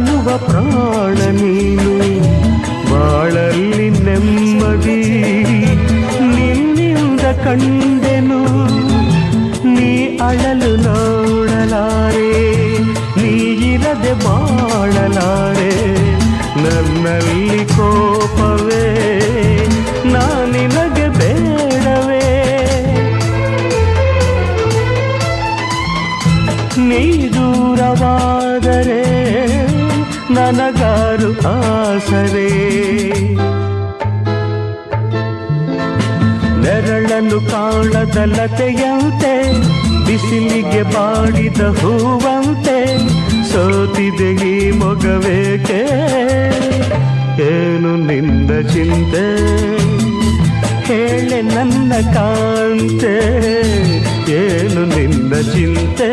ಅನ್ನುವ ಪ್ರಾಣ ನೀನು, ಬಾಳಲ್ಲಿ ನೆಮ್ಮದಿ ನಿನ್ನಿಂದ ಕಂಡೆನು. ನೀ ಅಳಲು ನೋಡಲಾರೆ, ನೀ ಇರದೆ ಬಾಳಲಾರೆ. ನನ್ನಲ್ಲಿ ಕೋಪವೇ ನಾನಿನಗೆ ಬೇಡವೇ. ನೀ ದೂರವಾದರೆ ನನಗಾರು ಆಸರೆ. ನೆರಳನ್ನು ಕಾಣದ ಲತೆಯಂತೆ, ಬಿಸಿಲಿಗೆ ಬಾಡಿದ ಹೂವಂತೆ, ಸೋತಿದೆ ಈ ಮೊಗವೇಕೆ. ಏನು ನಿಂದ ಚಿಂತೆ ಹೇಳೆ ನನ್ನ ಕಾಂತೆ, ಏನು ನಿಂದ ಚಿಂತೆ.